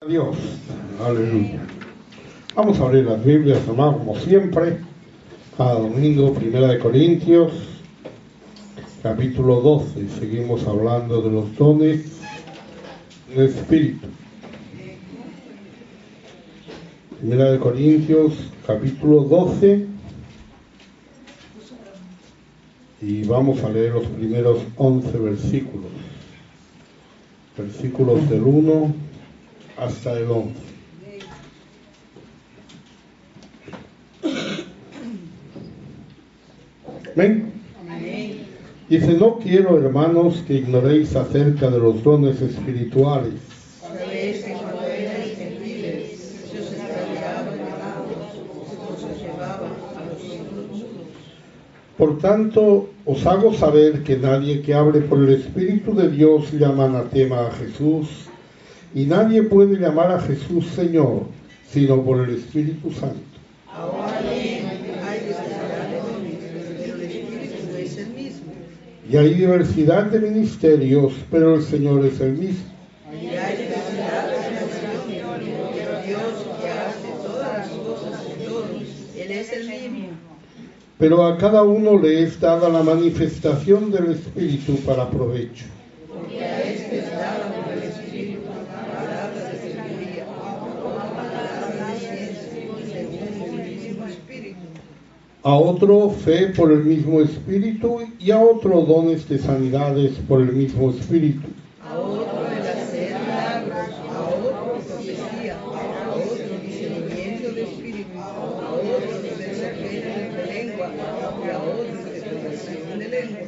Dios, aleluya. Vamos a abrir las Biblias, hermano, como siempre, cada domingo, 1 Corintios, capítulo 12, y seguimos hablando de los dones del Espíritu. 1 Corintios, capítulo 12, y vamos a leer los primeros 11 versículos del 1 hasta el 11. ¿Ven? Dice: no quiero, hermanos, que ignoréis acerca de los dones espirituales. Sabéis que cuando erais gentiles, se os extraviaba el pecado, se os llevaba a los ídolos. Por tanto, os hago saber que nadie que hable por el Espíritu de Dios llama anatema a Jesús, y nadie puede llamar a Jesús Señor, sino por el Espíritu Santo. Ahora bien, hay diversidad de dones, pero el Espíritu es el mismo. Y hay diversidad de ministerios, pero el Señor es el mismo. Y hay diversidad de naciones, pero Dios que hace todas las cosas en todos, Él es el mismo. Pero a cada uno le es dada la manifestación del Espíritu para provecho. Porque a este es dada por el Espíritu palabra de sabiduría, palabra de ciencia, según el mismo Espíritu. A otro fe por el mismo Espíritu, y a otro dones de sanidades por el mismo Espíritu. A otro el hacer milagros, a otro profecía, a otro discernimiento de espíritu, a otro diversidad de lengua, y a otro interpretación de lenguas.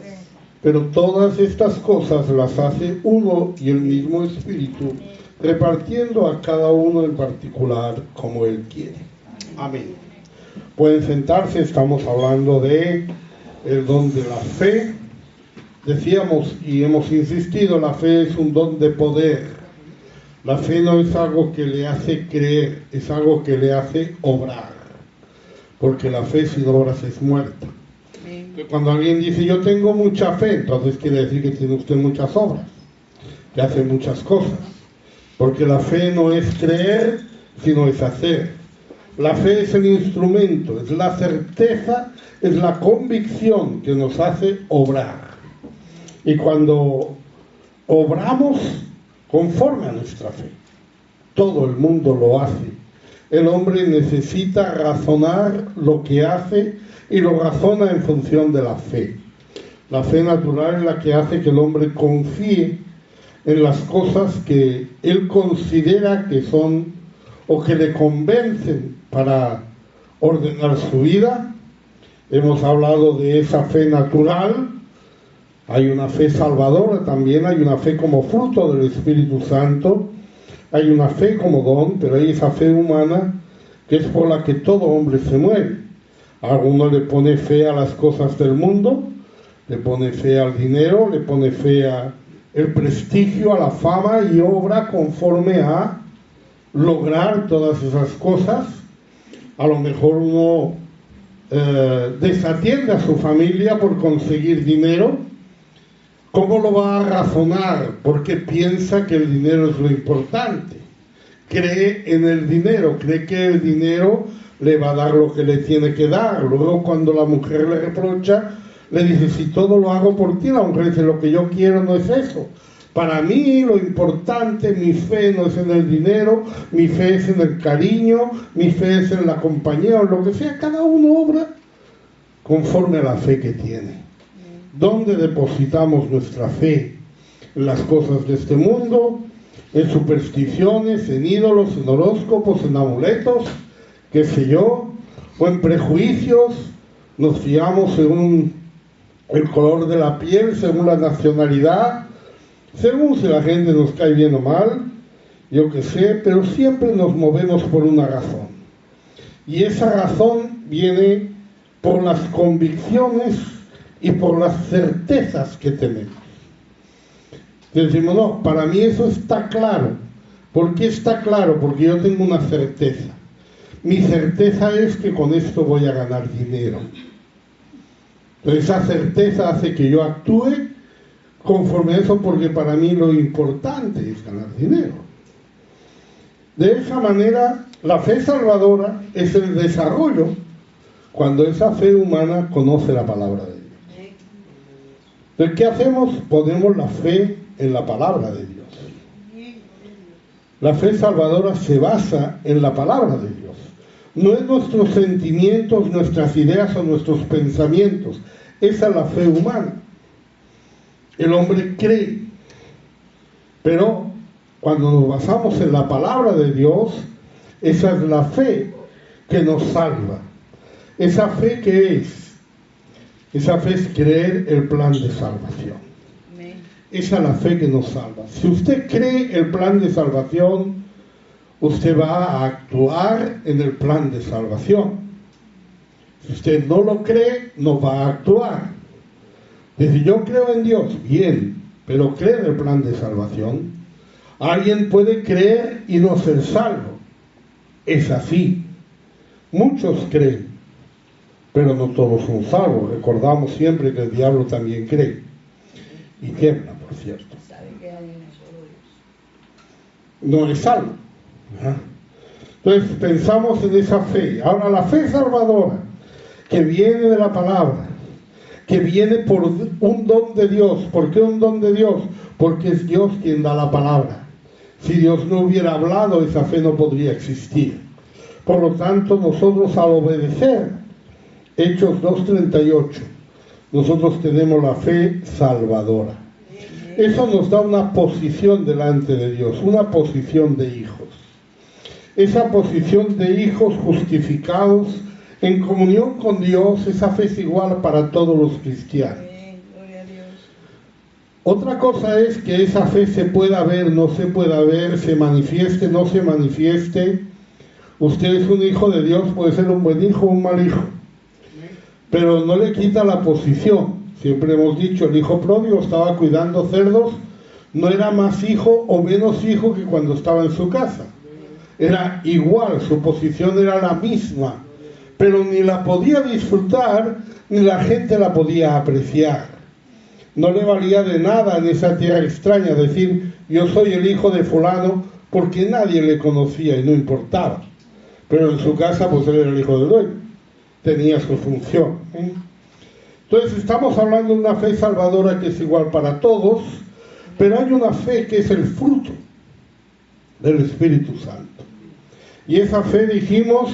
Pero todas estas cosas las hace uno y el mismo Espíritu, repartiendo a cada uno en particular como Él quiere. Amén. Pueden sentarse. Estamos hablando de el don de la fe. Decíamos y hemos insistido, la fe es un don de poder. La fe no es algo que le hace creer, es algo que le hace obrar. Porque la fe sin obras es muerta. Cuando alguien dice yo tengo mucha fe, entonces quiere decir que tiene usted muchas obras, que hace muchas cosas. Porque la fe no es creer, sino es hacer. La fe es el instrumento, es la certeza, es la convicción que nos hace obrar. Y cuando obramos conforme a nuestra fe, todo el mundo lo hace. El hombre necesita razonar lo que hace y lo razona en función de la fe. La fe natural es la que hace que el hombre confíe en las cosas que él considera que son o que le convencen para ordenar su vida. Hemos hablado de esa fe natural. Hay una fe salvadora también, hay una fe como fruto del Espíritu Santo, hay una fe como don, pero hay esa fe humana que es por la que todo hombre se mueve. Alguno le pone fe a las cosas del mundo, le pone fe al dinero, le pone fe al prestigio, a la fama, y obra conforme a lograr todas esas cosas. A lo mejor uno desatiende a su familia por conseguir dinero. ¿Cómo lo va a razonar? Porque piensa que el dinero es lo importante. Cree en el dinero, cree que el dinero le va a dar lo que le tiene que dar. Luego cuando la mujer le reprocha, le dice: si todo lo hago por ti. La mujer dice: lo que yo quiero no es eso. Para mí lo importante, mi fe no es en el dinero, mi fe es en el cariño, mi fe es en la compañía o lo que sea. Cada uno obra conforme a la fe que tiene. ¿Dónde depositamos nuestra fe? En las cosas de este mundo, en supersticiones, en ídolos, en horóscopos, en amuletos, qué sé yo, o en prejuicios. Nos fiamos según el color de la piel, según la nacionalidad, según si la gente nos cae bien o mal, yo qué sé, pero siempre nos movemos por una razón. Y esa razón viene por las convicciones y por las certezas que tenemos. Decimos: no, para mí eso está claro. ¿Por qué está claro? Porque yo tengo una certeza. Mi certeza es que con esto voy a ganar dinero. Entonces esa certeza hace que yo actúe conforme a eso, porque para mí lo importante es ganar dinero. De esa manera, la fe salvadora es el desarrollo cuando esa fe humana conoce la palabra de Dios. Entonces, ¿qué hacemos? Ponemos la fe en la palabra de Dios. La fe salvadora se basa en la palabra de Dios. No en nuestros sentimientos, nuestras ideas o nuestros pensamientos. Esa es la fe humana. El hombre cree. Pero cuando nos basamos en la palabra de Dios, esa es la fe que nos salva. ¿Esa fe qué es? Esa fe es creer el plan de salvación. Esa es la fe que nos salva. Si usted cree el plan de salvación, usted va a actuar en el plan de salvación. Si usted no lo cree, no va a actuar. Dice, yo creo en Dios, bien, pero cree en el plan de salvación. Alguien puede creer y no ser salvo. Es así. Muchos creen, pero no todos son salvos. Recordamos siempre que el diablo también cree. Y tiembla, por cierto. No es salvo. Entonces pensamos en esa fe. Ahora, la fe salvadora, que viene de la palabra, que viene por un don de Dios. ¿Por qué un don de Dios? Porque es Dios quien da la palabra. Si Dios no hubiera hablado, esa fe no podría existir. Por lo tanto, nosotros al obedecer Hechos 2:38, nosotros tenemos la fe salvadora. Eso nos da una posición delante de Dios, una posición de hijos. Esa posición de hijos justificados en comunión con Dios, esa fe es igual para todos los cristianos. Otra cosa es que esa fe se pueda ver, no se pueda ver, se manifieste, no se manifieste. Usted es un hijo de Dios, puede ser un buen hijo o un mal hijo, pero no le quita la posición. Siempre hemos dicho, el hijo pródigo estaba cuidando cerdos, no era más hijo o menos hijo que cuando estaba en su casa. Era igual, su posición era la misma, pero ni la podía disfrutar, ni la gente la podía apreciar. No le valía de nada en esa tierra extraña decir, yo soy el hijo de fulano, porque nadie le conocía y no importaba. Pero en su casa, pues él era el hijo del dueño, tenía su función. Entonces estamos hablando de una fe salvadora que es igual para todos, pero hay una fe que es el fruto del Espíritu Santo. Y esa fe dijimos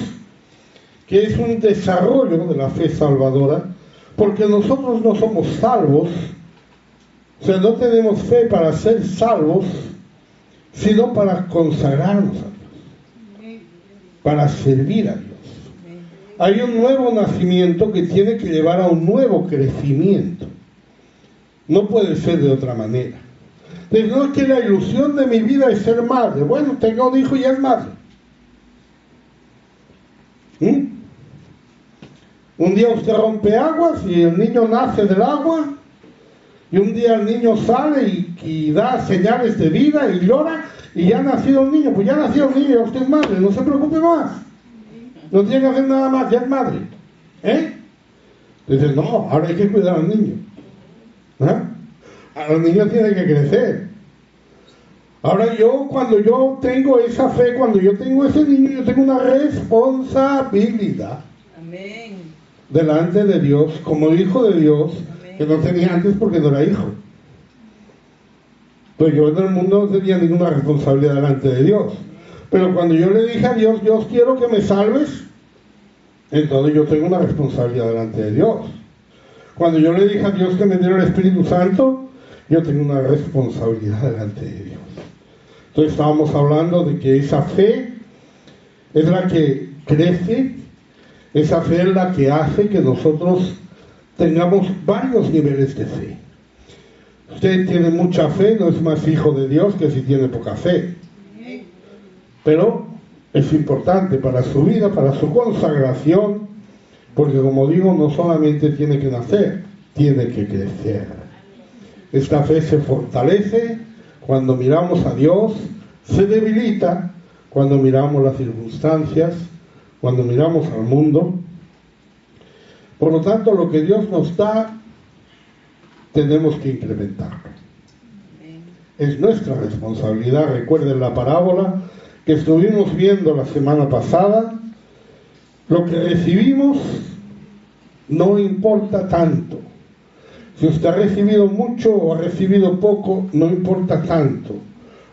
que es un desarrollo de la fe salvadora, porque nosotros no somos salvos, o sea, no tenemos fe para ser salvos, sino para consagrarnos a Dios, para servir a Dios. Hay un nuevo nacimiento que tiene que llevar a un nuevo crecimiento. No puede ser de otra manera. Entonces, no es que la ilusión de mi vida es ser madre. Bueno, tengo un hijo y es madre. Un día usted rompe aguas y el niño nace del agua, y un día el niño sale y da señales de vida y llora, y ya ha nacido el niño. Pues ya nació el niño, ya usted es madre, no se preocupe más. No tiene que hacer nada más, ya es madre. Dice, no, ahora hay que cuidar al niño. Al niño tiene que crecer. Ahora cuando yo tengo esa fe, cuando yo tengo ese niño, yo tengo una responsabilidad. Amén. Delante de Dios, como hijo de Dios, amén, que no tenía antes porque no era hijo. Pues yo en el mundo no tenía ninguna responsabilidad delante de Dios. Pero cuando yo le dije a Dios, Dios, quiero que me salves, entonces yo tengo una responsabilidad delante de Dios. Cuando yo le dije a Dios que me diera el Espíritu Santo, yo tengo una responsabilidad delante de Dios. Entonces estábamos hablando de que esa fe es la que crece, esa fe es la que hace que nosotros tengamos varios niveles de fe. Usted tiene mucha fe, no es más hijo de Dios que si tiene poca fe. Pero es importante para su vida, para su consagración, porque como digo, no solamente tiene que nacer, tiene que crecer. Esta fe se fortalece cuando miramos a Dios, se debilita cuando miramos las circunstancias, cuando miramos al mundo. Por lo tanto, lo que Dios nos da, tenemos que incrementarlo. Es nuestra responsabilidad. Recuerden la parábola que estuvimos viendo la semana pasada, lo que recibimos no importa tanto. Si usted ha recibido mucho o ha recibido poco, no importa tanto.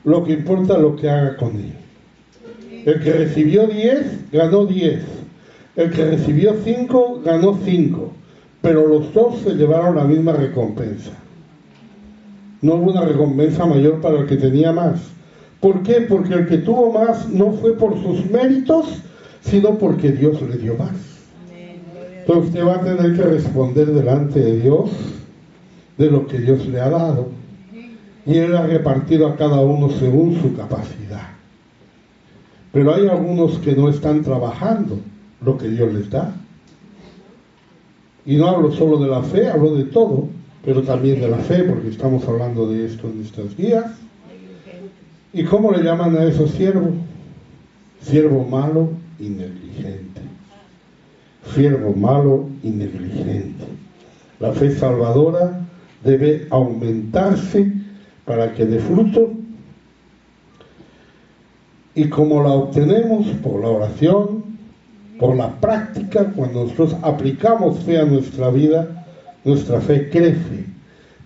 Lo que importa es lo que haga con él. El que recibió 10, ganó 10. El que recibió 5, ganó 5. Pero los dos se llevaron la misma recompensa. No hubo una recompensa mayor para el que tenía más. ¿Por qué? Porque el que tuvo más no fue por sus méritos, sino porque Dios le dio más. Entonces usted va a tener que responder delante de Dios de lo que Dios le ha dado. Y Él ha repartido a cada uno según su capacidad. Pero hay algunos que no están trabajando lo que Dios les da. Y no hablo solo de la fe, hablo de todo, pero también de la fe, porque estamos hablando de esto en estos días. ¿Y cómo le llaman a esos siervos? Siervo malo y negligente. Siervo malo y negligente. La fe salvadora debe aumentarse para que dé fruto. Y como la obtenemos por la oración, por la práctica, cuando nosotros aplicamos fe a nuestra vida, nuestra fe crece,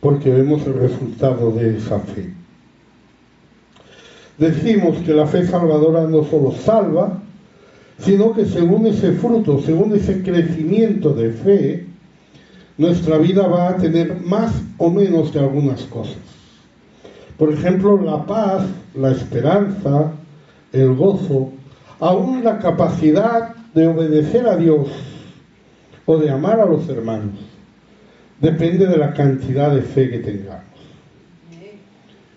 porque vemos el resultado de esa fe. Decimos que la fe salvadora no solo salva, sino que según ese fruto, según ese crecimiento de fe, nuestra vida va a tener más o menos de algunas cosas. Por ejemplo, la paz, la esperanza, el gozo, aún la capacidad de obedecer a Dios o de amar a los hermanos, depende de la cantidad de fe que tengamos.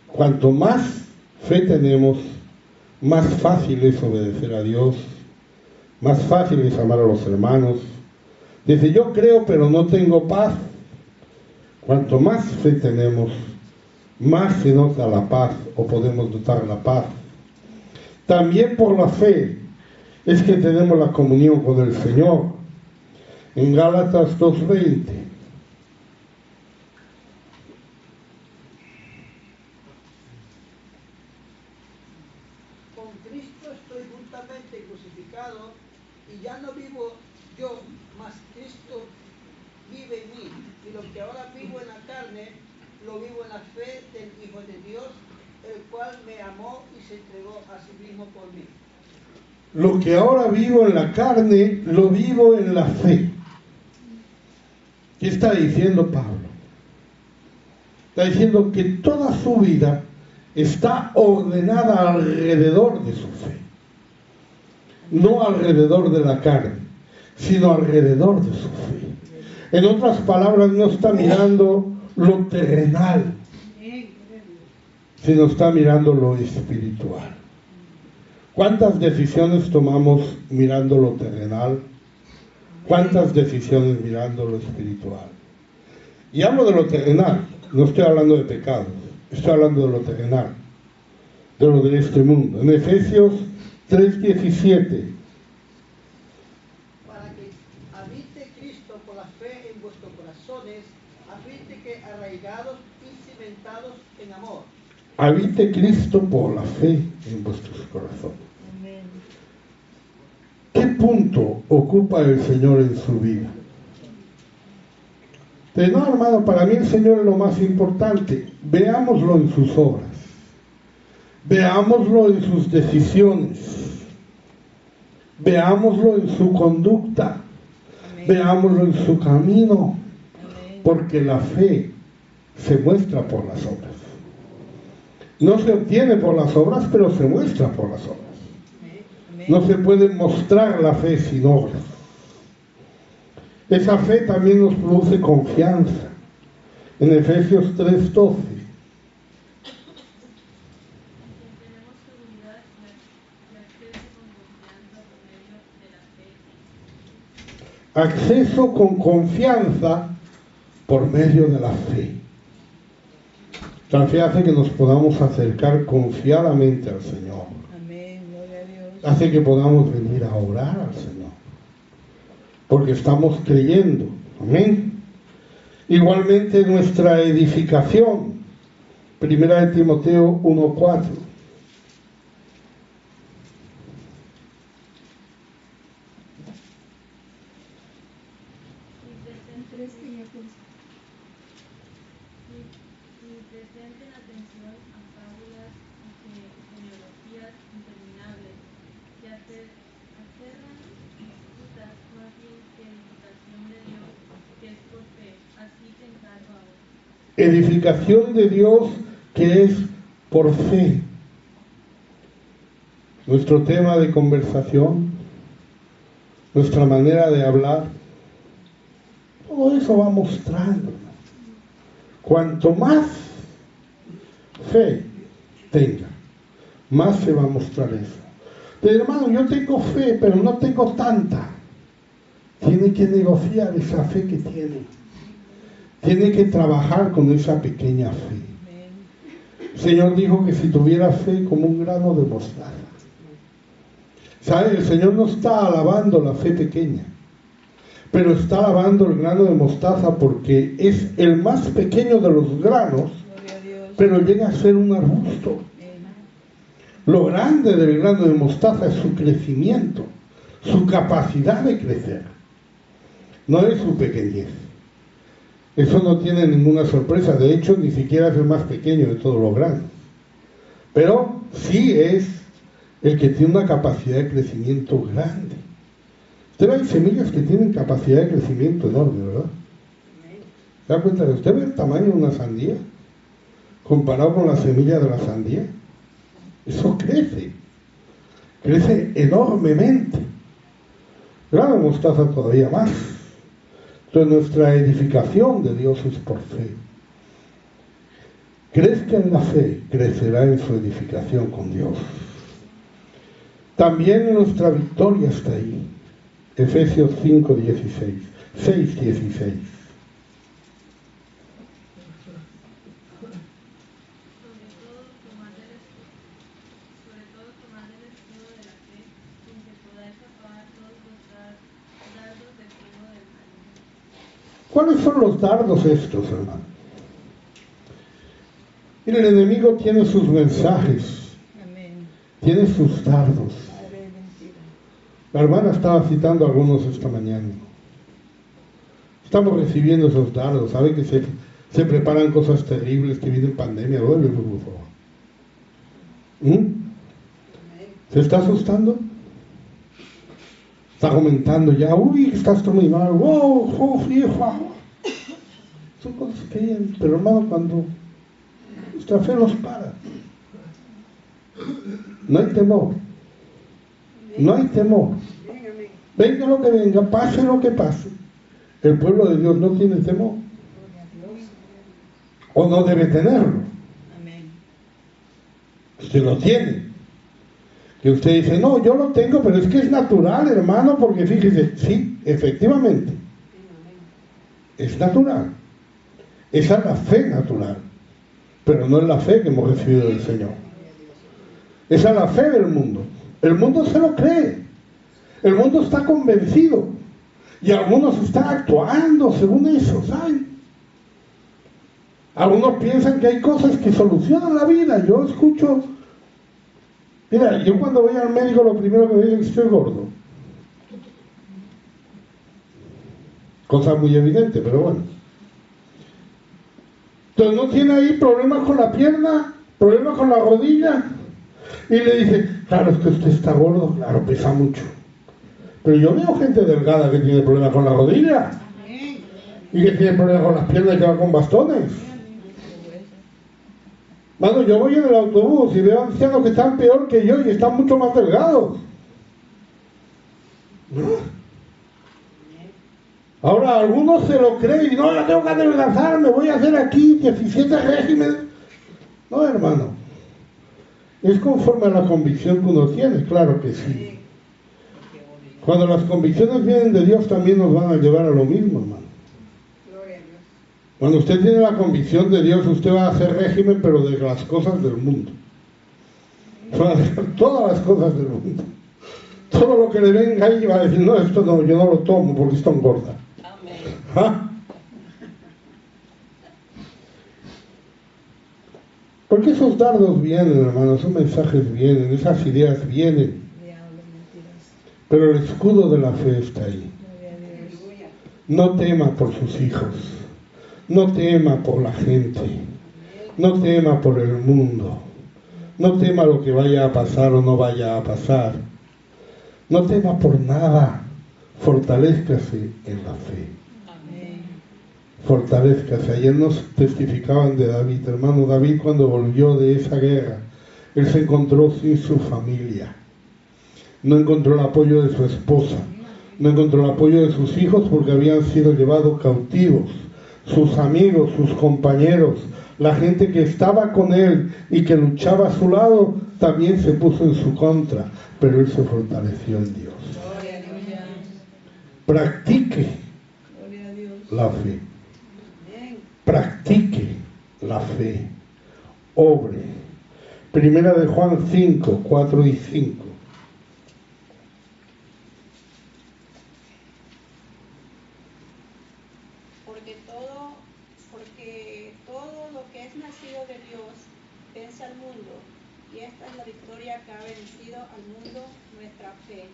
Cuanto más fe tenemos, más fácil es obedecer a Dios, más fácil es amar a los hermanos. Dice, yo creo pero no tengo paz. Cuanto más fe tenemos, más se nota la paz o podemos notar la paz. También por la fe es que tenemos la comunión con el Señor. En Gálatas 2:20. Con Cristo estoy juntamente crucificado y ya no vivo yo, mas Cristo vive en mí. Y lo que ahora vivo en la carne, lo vivo en la fe del Hijo de Dios, el cual me amó y se entregó a sí mismo por mí. Lo que ahora vivo en la carne, lo vivo en la fe. ¿Qué está diciendo Pablo? Está diciendo que toda su vida está ordenada alrededor de su fe. No alrededor de la carne, sino alrededor de su fe. En otras palabras, no está mirando lo terrenal, sino está mirando lo espiritual. ¿Cuántas decisiones tomamos mirando lo terrenal? ¿Cuántas decisiones mirando lo espiritual? Y hablo de lo terrenal, no estoy hablando de pecados, estoy hablando de lo terrenal, de lo de este mundo. En Efesios 3:17. Para que habite Cristo por la fe en vuestros corazones, a fin de que arraigados y cimentados en amor. Habite Cristo por la fe en vuestros corazones. ¿Qué punto ocupa el Señor en su vida? No, hermano, para mí el Señor es lo más importante. Veámoslo en sus obras. Veámoslo en sus decisiones. Veámoslo en su conducta. Amén. Veámoslo en su camino. Amén. Porque la fe se muestra por las obras. No se obtiene por las obras, pero se muestra por las obras. No se puede mostrar la fe sin obras. Esa fe también nos produce confianza. En Efesios 3:12. Acceso con confianza por medio de la fe. La fe hace que nos podamos acercar confiadamente al Señor. Amén, gloria a Dios. Hace que podamos venir a orar al Señor. Porque estamos creyendo. Amén. Igualmente nuestra edificación. 1 Timoteo 1:4. Ni presten atención a fábulas y genealogías interminables que acerran disputas, más bien que edificación de Dios, que es por fe. Así te encargo ahora. Edificación de Dios que es por fe. Nuestro tema de conversación, nuestra manera de hablar, todo eso va mostrando. Cuanto más fe tenga, más se va a mostrar eso. Pero hermano, yo tengo fe, pero no tengo tanta. Tiene que negociar esa fe que tiene. Tiene que trabajar con esa pequeña fe. El Señor dijo que si tuviera fe como un grano de mostaza. ¿Sabe? El Señor no está alabando la fe pequeña, pero está alabando el grano de mostaza porque es el más pequeño de los granos, pero llega a ser un arbusto. Lo grande del grano de mostaza es su crecimiento, su capacidad de crecer, no es su pequeñez. Eso no tiene ninguna sorpresa, de hecho ni siquiera es el más pequeño de todos los granos, pero sí es el que tiene una capacidad de crecimiento grande. Usted ve semillas que tienen capacidad de crecimiento enorme, ¿verdad? ¿Se da cuenta? ¿Usted ve el tamaño de una sandía comparado con la semilla de la sandía? Eso crece enormemente. Grano de mostaza todavía más. Entonces nuestra edificación de Dios es por fe. Crezca en la fe, crecerá en su edificación con Dios. También nuestra victoria está ahí. Efesios 5:16, 6:16. Sobre todo tomad el escudo de la fe, con que podáis apagar todos los dardos del fuego del maligno. ¿Cuáles son los dardos estos, hermano? Mira, el enemigo tiene sus mensajes, tiene sus dardos. La hermana estaba citando algunos esta mañana. Estamos recibiendo esos dardos. ¿Sabe que se preparan cosas terribles, que viene pandemia? Por favor. ¿Se está asustando? Está comentando ya, uy, estás muy mal, wow. Son cosas que hay, pero hermano, cuando nuestra fe los para, no hay temor. No hay temor. Venga lo que venga, pase lo que pase. El pueblo de Dios no tiene temor. O no debe tenerlo. Usted lo tiene. Que usted dice, no, yo lo tengo, pero es que es natural, hermano, porque fíjese, sí, efectivamente. Es natural. Esa es la fe natural. Pero no es la fe que hemos recibido del Señor. Esa es la fe del mundo. El mundo se lo cree. El mundo está convencido. Y algunos están actuando según eso, ¿saben? Algunos piensan que hay cosas que solucionan la vida. Yo escucho... Mira, yo cuando voy al médico lo primero que me dicen es que estoy gordo. Cosa muy evidente, pero bueno. Entonces no tiene ahí problemas con la pierna, problemas con la rodilla. Y le dice, claro, es que usted está gordo, claro, pesa mucho. Pero yo veo gente delgada que tiene problemas con la rodilla. Y que tiene problemas con las piernas y que va con bastones. Bueno, yo voy en el autobús y veo ancianos que están peor que yo y están mucho más delgados. Ahora, algunos se lo creen y no, yo tengo que adelgazar, me voy a hacer aquí 17 regímenes. No, hermano. Es conforme a la convicción que uno tiene, claro que sí. Cuando las convicciones vienen de Dios también nos van a llevar a lo mismo, hermano. Cuando usted tiene la convicción de Dios, usted va a hacer régimen, pero de las cosas del mundo. Va a dejar todas las cosas del mundo. Todo lo que le venga ahí va a decir, no, esto no, yo no lo tomo porque esto engorda. ¿Ah? Porque esos dardos vienen, hermano, esos mensajes vienen, esas ideas vienen. Pero el escudo de la fe está ahí. No tema por sus hijos, no tema por la gente, no tema por el mundo, no tema lo que vaya a pasar o no vaya a pasar, no tema por nada, fortalézcase en la fe. Fortalézcase. Ayer nos testificaban de David, hermano. David, cuando volvió de esa guerra, él se encontró sin su familia, no encontró el apoyo de su esposa, no encontró el apoyo de sus hijos porque habían sido llevados cautivos. Sus amigos, sus compañeros, la gente que estaba con él y que luchaba a su lado, también se puso en su contra, pero él se fortaleció en Dios. Practique la fe. Practique la fe. Obre. Primera de Juan 5, 4 y 5. Porque todo lo que es nacido de Dios vence al mundo, y esta es la victoria que ha vencido al mundo, nuestra fe.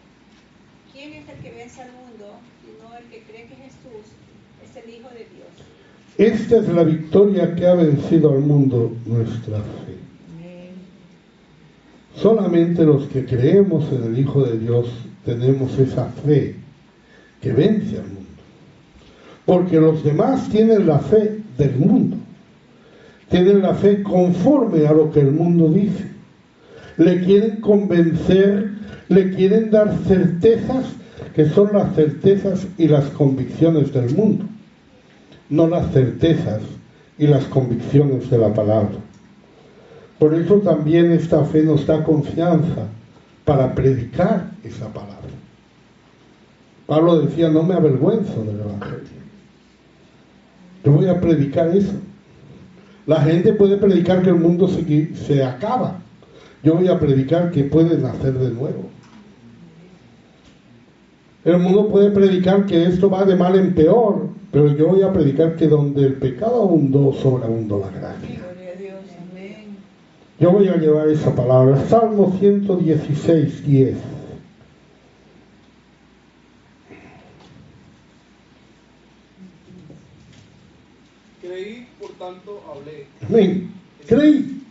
¿Quién es el que vence al mundo, sino el que cree que Jesús es el Hijo de Dios? Esta es la victoria que ha vencido al mundo, nuestra fe. Solamente los que creemos en el Hijo de Dios tenemos esa fe que vence al mundo. Porque los demás tienen la fe del mundo. Tienen la fe conforme a lo que el mundo dice. Le quieren convencer, le quieren dar certezas que son las certezas y las convicciones del mundo, no las certezas y las convicciones de la palabra. Por eso también esta fe nos da confianza para predicar esa palabra. Pablo decía, no me avergüenzo del Evangelio. Yo voy a predicar eso. La gente puede predicar que el mundo se acaba. Yo voy a predicar que puede nacer de nuevo. El mundo puede predicar que esto va de mal en peor, pero yo voy a predicar que donde el pecado abundó, sobreabundó la gracia. Yo voy a llevar esa palabra. Salmo 116, 10. Creí, por tanto hablé. Amén. Creí.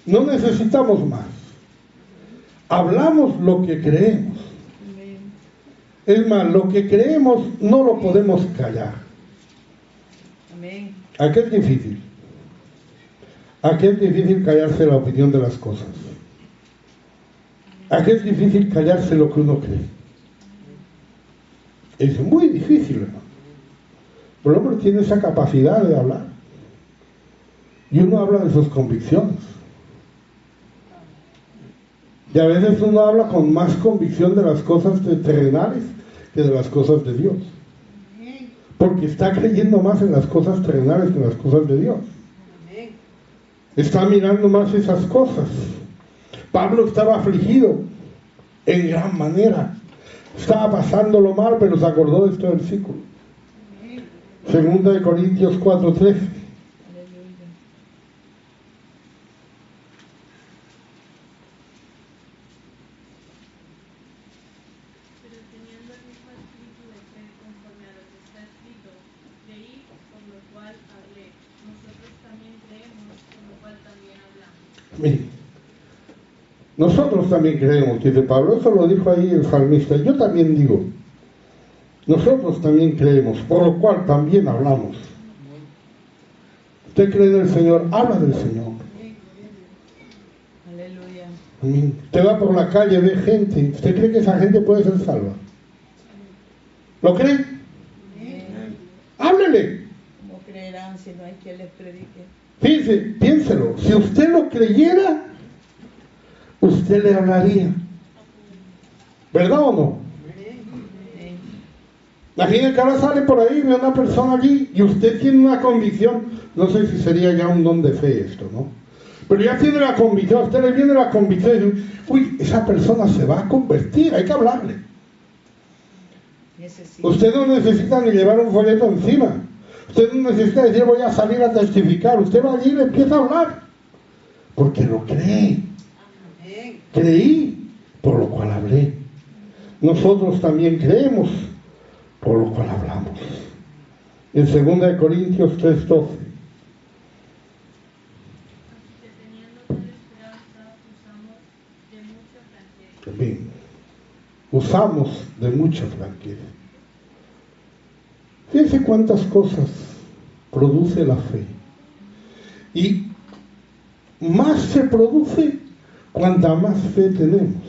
No necesitamos más. Hablamos lo que creemos. Es más, lo que creemos no lo podemos callar. ¿A qué es difícil? ¿A qué es difícil callarse la opinión de las cosas? ¿A qué es difícil callarse lo que uno cree? Es muy difícil, hermano. El hombre tiene esa capacidad de hablar. Y uno habla de sus convicciones. Y a veces uno habla con más convicción de las cosas terrenales que de las cosas de Dios. Porque está creyendo más en las cosas terrenales que en las cosas de Dios. Está mirando más esas cosas. Pablo estaba afligido en gran manera. Estaba pasándolo mal, pero se acordó de este versículo. Segunda de Corintios 4:13. Pero teniendo el mismo espíritu de fe conforme a lo que está escrito, creí, por lo cual hablé. Nosotros también creemos, por lo cual también hablamos. Miren, nosotros también creemos, dice Pablo. Eso lo dijo ahí el salmista. Yo también digo, nosotros también creemos, por lo cual también hablamos. Usted cree en el Señor, habla del Señor. Aleluya. Amén. Usted va por la calle, ve gente. ¿Usted cree que esa gente puede ser salva? ¿Lo cree? Háblele. ¿Cómo creerán si no hay quien les predique? Fíjese, piénselo. Si usted lo creyera, usted le hablaría. ¿Verdad o no? Imagínese que ahora sale por ahí, ve a una persona allí y usted tiene una convicción. No sé si sería ya un don de fe esto, ¿no? Pero ya tiene la convicción, a usted le viene la convicción y dice, uy, esa persona se va a convertir, hay que hablarle. Usted no necesita ni llevar un folleto encima. Usted no necesita decir, voy a salir a testificar. Usted va allí y le empieza a hablar. Porque lo cree. Creí, por lo cual hablé. Nosotros también creemos, por lo cual hablamos. En 2 Corintios 3:12. Así que teniendo tal esperanza, usamos de mucha franqueza. Bien. Usamos de mucha franqueza. Fíjense cuántas cosas produce la fe. Y más se produce cuanta más fe tenemos.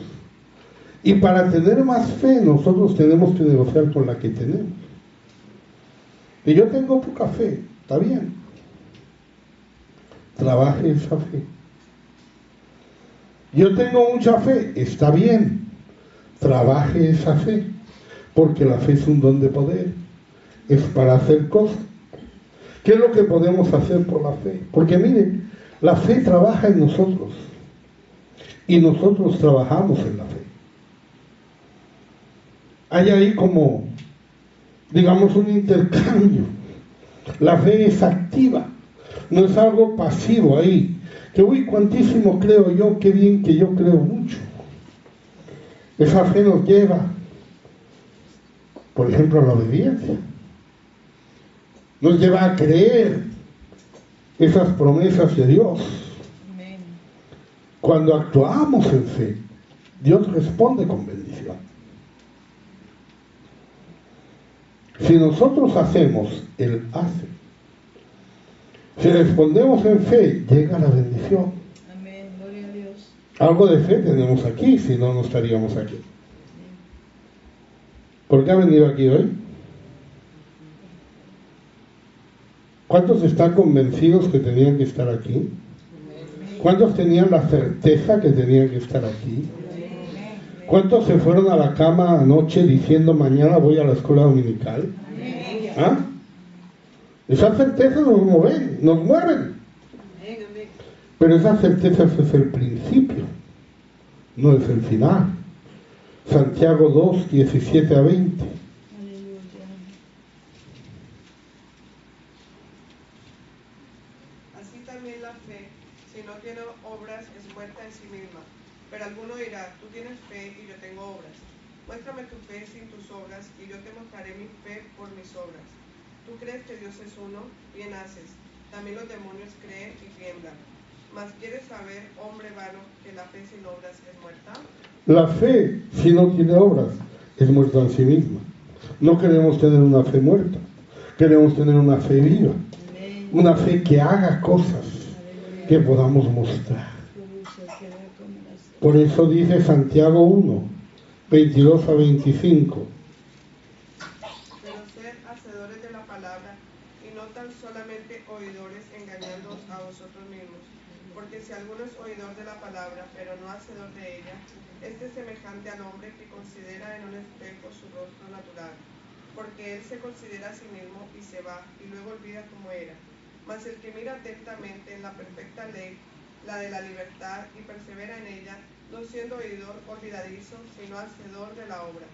Y para tener más fe nosotros tenemos que negociar con la que tenemos. Y yo tengo poca fe, está bien. Trabaje esa fe. Yo tengo mucha fe, está bien. Trabaje esa fe. Porque la fe es un don de poder. Es para hacer cosas. ¿Qué es lo que podemos hacer por la fe? Porque mire, la fe trabaja en nosotros. Y nosotros trabajamos en la fe. Hay ahí como, digamos, un intercambio. La fe es activa, no es algo pasivo ahí. Que uy, cuantísimo creo yo, qué bien que yo creo mucho. Esa fe nos lleva, por ejemplo, a la obediencia. Nos lleva a creer esas promesas de Dios. Cuando actuamos en fe, Dios responde con bendición. Si nosotros hacemos, Él hace. Si respondemos en fe, llega la bendición. Amén, gloria a Dios. Algo de fe tenemos aquí, si no, no estaríamos aquí. ¿Por qué ha venido aquí hoy? ¿Cuántos están convencidos que tenían que estar aquí? ¿Cuántos tenían la certeza que tenían que estar aquí? ¿Cuántos se fueron a la cama anoche diciendo mañana voy a la escuela dominical? ¿Ah? Esa certeza nos mueven. Pero esa certeza es el principio, no es el final. Santiago 2, 17 a 20. Así también la fe, si no tiene obras, es muerta en sí misma. Pero alguno dirá, tú tienes fe y yo tengo obras. Muéstrame tu fe sin tus obras, y yo te mostraré mi fe por mis obras. Tú crees que Dios es uno, bien haces. También los demonios creen y tiemblan. Mas ¿quieres saber, hombre vano, que la fe sin obras es muerta? La fe, si no tiene obras, es muerta en sí misma. No queremos tener una fe muerta, queremos tener una fe viva. Una fe que haga cosas que podamos mostrar. Por eso dice Santiago 1, 22 a 25. Pero sed hacedores de la palabra, y no tan solamente oidores, engañándoos a vosotros mismos. Porque si alguno es oidor de la palabra, pero no hacedor de ella, este es semejante al hombre que considera en un espejo su rostro natural. Porque él se considera a sí mismo y se va, y luego olvida cómo era. Mas el que mira atentamente en la perfecta ley, la de la libertad, y persevera en ella, no siendo oidor olvidadizo, sino hacedor de la obra,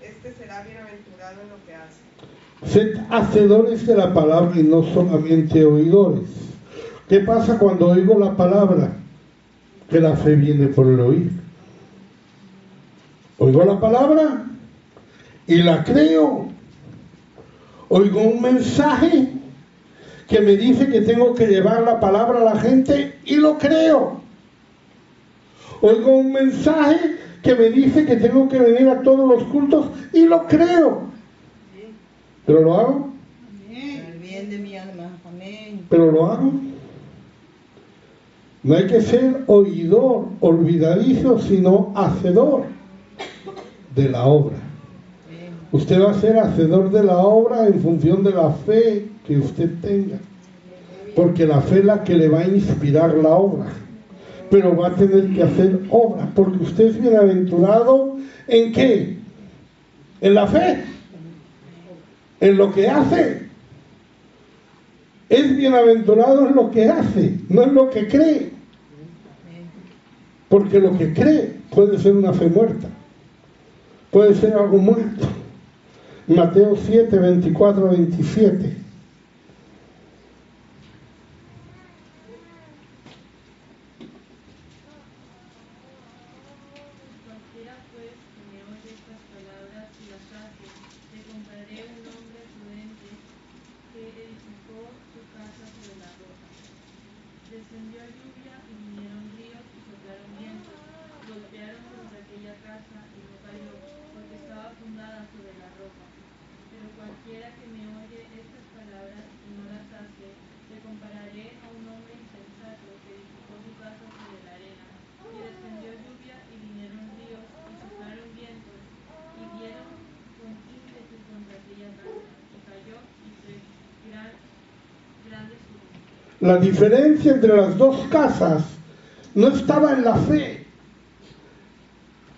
este será bienaventurado en lo que hace. Sed hacedores de la palabra y no solamente oidores. ¿Qué pasa cuando oigo la palabra? Que la fe viene por el oír. Oigo la palabra y la creo. Oigo un mensaje que me dice que tengo que llevar la palabra a la gente y lo creo. Oigo un mensaje que me dice que tengo que venir a todos los cultos y lo creo. ¿Pero lo hago? El bien de mi alma. Amén. ¿Pero lo hago? No hay que ser oidor, olvidadizo, sino hacedor de la obra. Usted va a ser hacedor de la obra en función de la fe que usted tenga. Porque la fe es la que le va a inspirar la obra. Pero va a tener que hacer obra. Porque usted es bienaventurado ¿en qué? En la fe. En lo que hace. Es bienaventurado en lo que hace, no en lo que cree. Porque lo que cree puede ser una fe muerta. Puede ser algo muerto. Mateo 7, 24 a 27. Cualquiera pues que me oye estas palabras y las hace, le compararé a un hombre prudente que Descendió lluvia y vinieron ríos y soplaron vientos, golpearon contra aquella casa y no cayó, porque estaba fundada sobre la roca. Pero cualquiera que me oye estas palabras y no las hace, le compararé a un hombre insensato que edificó su casa sobre la arena. Y descendió lluvia y vinieron ríos y soplaron vientos y dieron con ímpetu contra aquella casa, y cayó y fue grande su ruina. La diferencia entre las dos casas no estaba en la fe,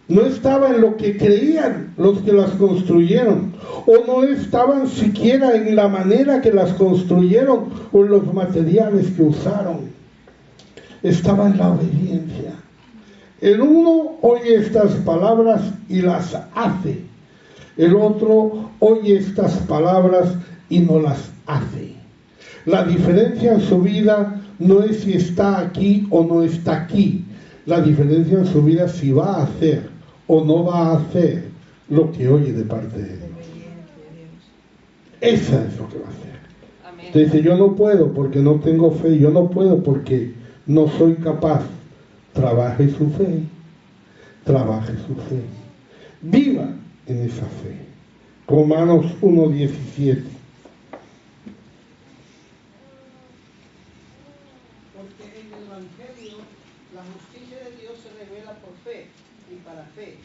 no estaba en lo que creían los que las construyeron, o no estaban siquiera en la manera que las construyeron o en los materiales que usaron. Estaba en la obediencia. El uno oye estas palabras y las hace. El otro oye estas palabras y no las hace. La diferencia en su vida no es si está aquí o no está aquí. La diferencia en su vida es si va a hacer o no va a hacer lo que oye de parte de Dios. Esa es lo que va a hacer. Amén. Usted dice, yo no puedo porque no tengo fe, yo no puedo porque no soy capaz. Trabaje su fe, trabaje su fe. Viva en esa fe. Romanos 1:17. Porque en el Evangelio la justicia de Dios se revela por fe y para fe,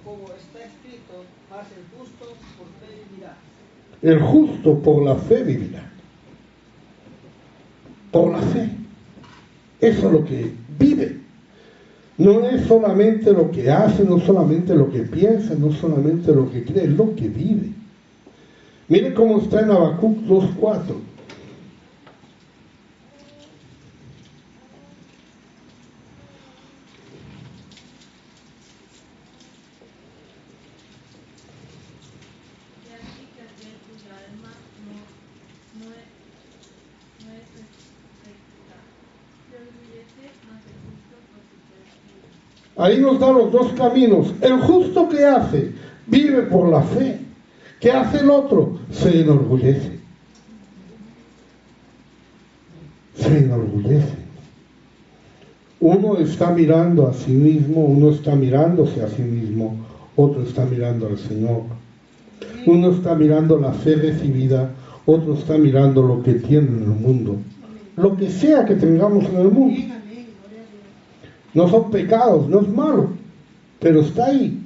como está escrito, mas el justo por fe vivirá. El justo por la fe vivirá. Por la fe. Eso es lo que vive. No es solamente lo que hace, no solamente lo que piensa, no solamente lo que cree, es lo que vive. Mire cómo está en Habacuc 2:4. Y así que aquel cuya alma no es recta, se orgullece, mas el justo por su fe vive. Ahí nos da los dos caminos. El justo que hace, vive por la fe. ¿Qué hace el otro? Se enorgullece. Se enorgullece. Uno está mirando a sí mismo, uno está mirándose a sí mismo, otro está mirando al Señor. Uno está mirando la fe recibida, otro está mirando lo que tiene en el mundo. Lo que sea que tengamos en el mundo. No son pecados, no es malo, pero está ahí.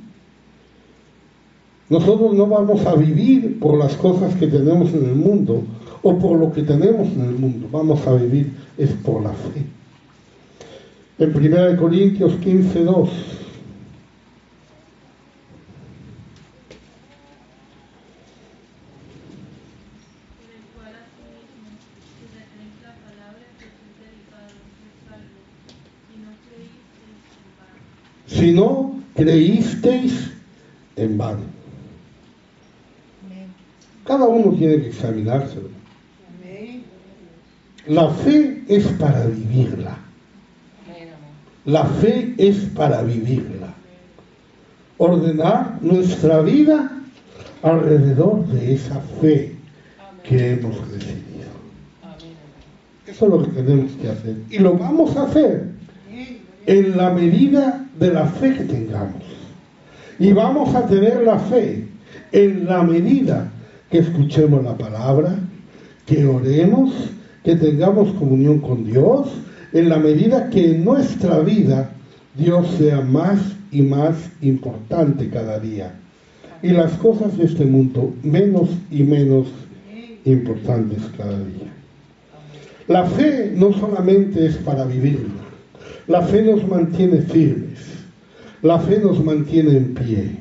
Nosotros no vamos a vivir por las cosas que tenemos en el mundo o por lo que tenemos en el mundo. Vamos a vivir es por la fe. En 1 Corintios 15:2. Por el cual asimismo, si retenéis la palabra que os es dedicado, sois salvos, si no creísteis en vano. Si no creísteis en vano. Cada uno tiene que examinárselo. Amén. La fe es para vivirla. La fe es para vivirla. Ordenar nuestra vida alrededor de esa fe que hemos recibido. Eso es lo que tenemos que hacer. Y lo vamos a hacer en la medida de la fe que tengamos. Y vamos a tener la fe en la medida que escuchemos la palabra, que oremos, que tengamos comunión con Dios, en la medida que en nuestra vida Dios sea más y más importante cada día. Y las cosas de este mundo menos y menos importantes cada día. La fe no solamente es para vivirla, la fe nos mantiene firmes, la fe nos mantiene en pie.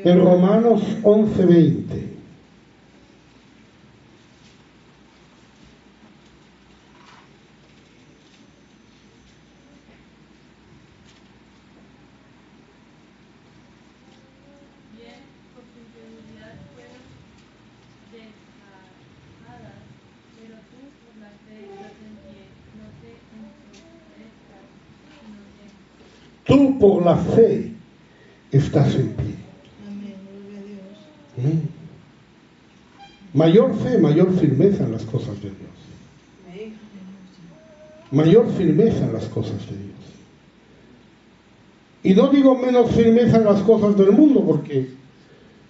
En Romanos 11:20. Bien, por su incredulidad fueron desarmadas, pero tú por la fe estás en pie, no te entristezcas, sino que Tú por la fe estás en pie. Amén. Gloria a Dios. ¿Mm? Mayor fe, mayor firmeza en las cosas de Dios. Amén. mayor firmeza en las cosas de Dios. Y no digo menos firmeza en las cosas del mundo, porque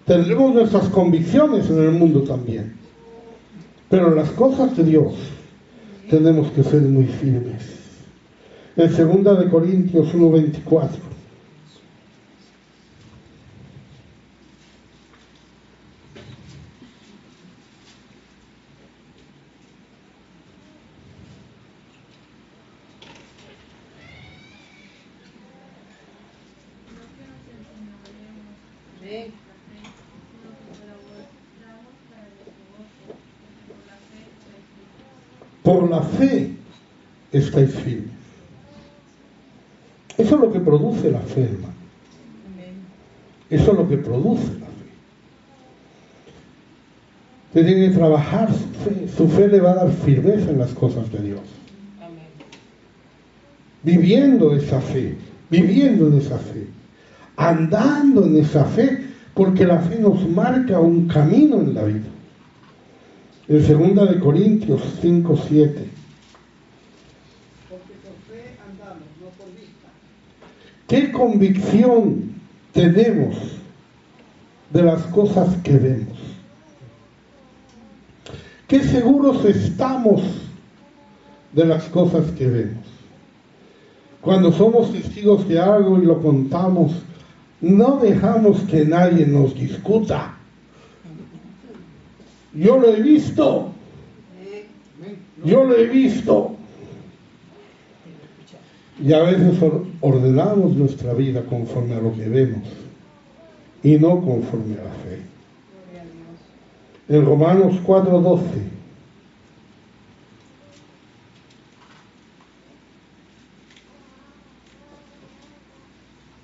tendremos nuestras convicciones en el mundo también. Pero en las cosas de Dios tenemos que ser muy firmes. En 2 de Corintios 1:24. Por la fe estáis firmes. Eso es lo que produce la fe, hermano. Eso es lo que produce la fe. Usted tiene que trabajar su fe. Su fe le va a dar firmeza en las cosas de Dios. Viviendo esa fe, viviendo en esa fe, andando en esa fe, porque la fe nos marca un camino en la vida. En 2 de Corintios 5:7. Porque por fe andamos, no por vista. ¿Qué convicción tenemos de las cosas que vemos? ¿Qué seguros estamos de las cosas que vemos? Cuando somos testigos de algo y lo contamos, no dejamos que nadie nos discuta. Yo lo he visto. Yo lo he visto. Y a veces ordenamos nuestra vida conforme a lo que vemos y no conforme a la fe. En Romanos 4:12.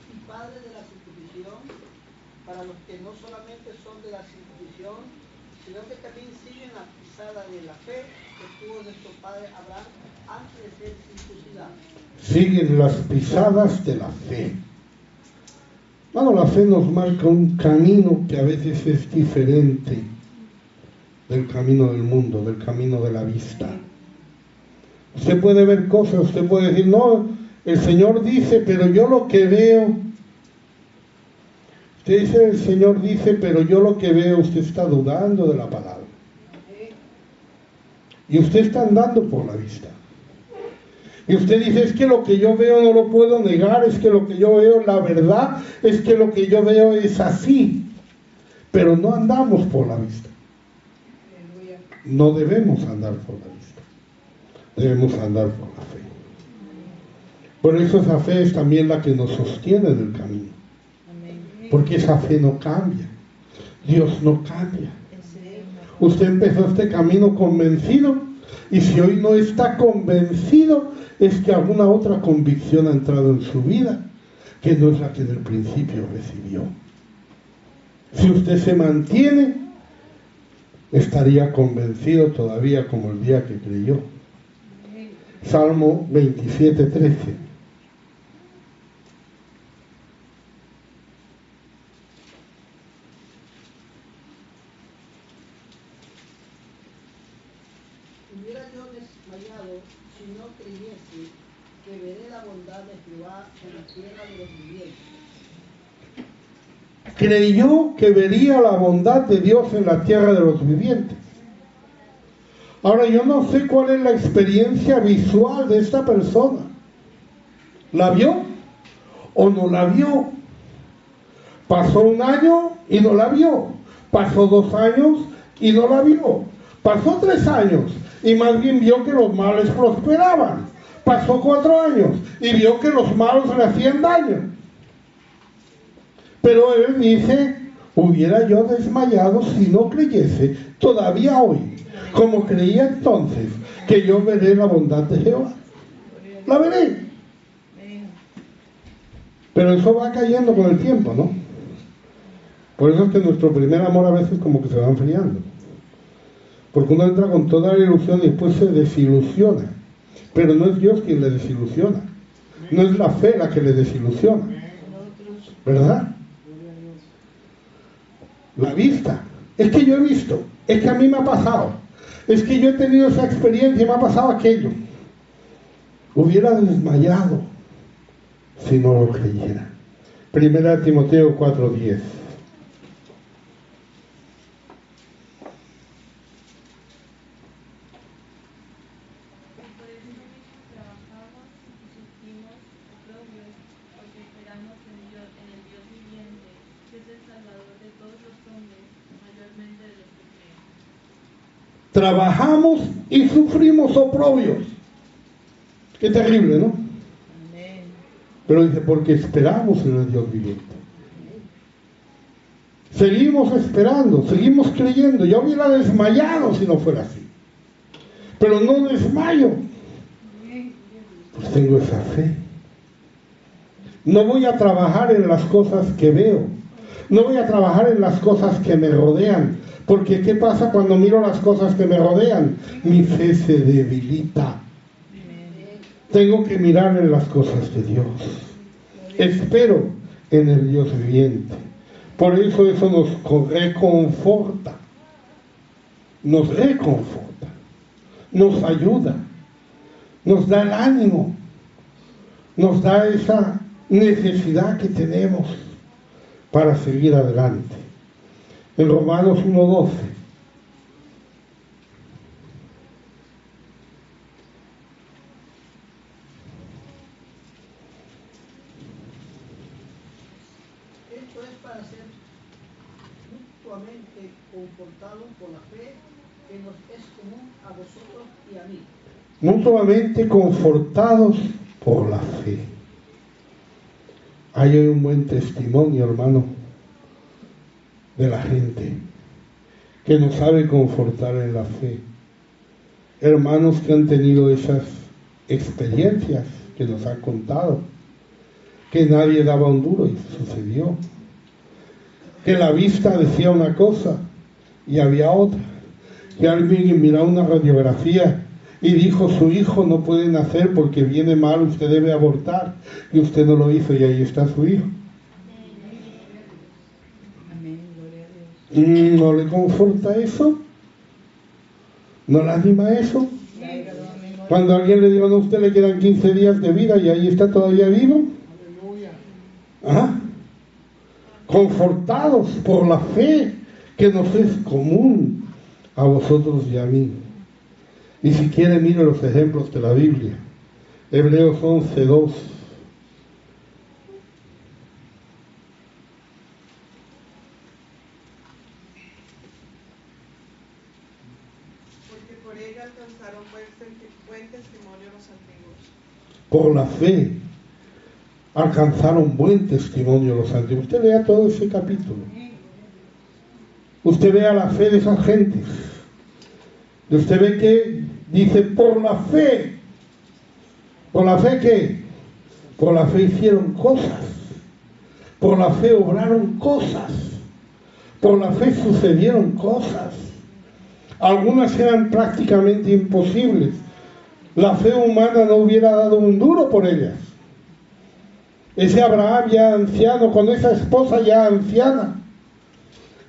Y Padre de la circuncisión, para los que no solamente son de la circuncisión, sino que también siguen la pisada de la fe que tuvo nuestro padre Abraham antes de ser circuncidado. Siguen las pisadas de la fe. Bueno, la fe nos marca un camino que a veces es diferente del camino del mundo, del camino de la vista. Usted puede ver cosas, usted puede decir, no, el Señor dice, pero yo lo que veo. Usted dice, el Señor dice, pero yo lo que veo, usted está dudando de la palabra. Y usted está andando por la vista. Y usted dice, es que lo que yo veo no lo puedo negar, es que lo que yo veo, la verdad, es que lo que yo veo es así. Pero no andamos por la vista. No debemos andar por la vista. Debemos andar por la fe. Por eso esa fe es también la que nos sostiene en el camino. Porque esa fe no cambia. Dios no cambia. Usted empezó este camino convencido, y si hoy no está convencido, es que alguna otra convicción ha entrado en su vida, que no es la que en el principio recibió. Si usted se mantiene, estaría convencido todavía como el día que creyó. Salmo 27:13. Hubiera yo desmayado si no creyese que veré la bondad de Jehová en la tierra de los vivientes. Creyó que vería la bondad de Dios en la tierra de los vivientes. Ahora, yo no sé cuál es la experiencia visual de esta persona. ¿La vio o no la vio? Pasó 1 año y no la vio. Pasó 2 años y no la vio. Pasó 3 años y más bien vio que los males prosperaban. Pasó 4 años y vio que los malos le hacían daño. Pero él dice, hubiera yo desmayado si no creyese todavía hoy, como creía entonces, que yo veré la bondad de Jehová. La veré. Pero eso va cayendo con el tiempo, ¿no? Por eso es que nuestro primer amor a veces como que se va enfriando. Porque uno entra con toda la ilusión y después se desilusiona. Pero no es Dios quien le desilusiona. No es la fe la que le desilusiona. ¿Verdad? La vista. Es que yo he visto. Es que a mí me ha pasado. Es que yo he tenido esa experiencia y me ha pasado aquello. hubiera desmayado si no lo creyera. 1 Timoteo 4:10. Trabajamos y sufrimos oprobios. Qué terrible, ¿no? Amén. Pero dice, porque esperamos en el Dios viviente. Seguimos esperando, seguimos creyendo. Yo hubiera desmayado si no fuera así. Pero no desmayo. Pues tengo esa fe. No voy a trabajar en las cosas que veo. No voy a trabajar en las cosas que me rodean. Porque ¿qué pasa cuando miro las cosas que me rodean? Mi fe se debilita. Tengo que mirar en las cosas de Dios. Espero en el Dios viviente. Por eso nos reconforta. Nos reconforta. Nos ayuda. Nos da el ánimo. Nos da esa necesidad que tenemos para seguir adelante. En Romanos 1:12. Esto es para ser mutuamente confortados por la fe que nos es común a vosotros y a mí. Mutuamente confortados por la fe. Hay un buen testimonio, hermano, de la gente que nos sabe confortar en la fe. Hermanos que han tenido esas experiencias que nos han contado, que nadie daba un duro y sucedió. Que la vista decía una cosa y había otra. Que alguien miraba una radiografía y dijo, su hijo no puede nacer porque viene mal, usted debe abortar, y usted no lo hizo y ahí está su hijo. Amén, gloria a Dios. ¿No le conforta eso? ¿No le anima eso? Cuando a alguien le diga, no, a usted le quedan 15 días de vida y ahí está todavía vivo. ¿Ah? Confortados por la fe que nos es común a vosotros y a mí. Y si quiere, mire los ejemplos de la Biblia. Hebreos 11:2. Porque por ella alcanzaron buen testimonio los antiguos. Por la fe alcanzaron buen testimonio los antiguos. Usted lea todo ese capítulo. Usted vea la fe de esas gentes. Y usted ve que dice, por la fe. ¿Por la fe qué? Por la fe hicieron cosas. Por la fe obraron cosas. Por la fe sucedieron cosas. Algunas eran prácticamente imposibles. La fe humana no hubiera dado un duro por ellas. Ese Abraham ya anciano, con esa esposa ya anciana,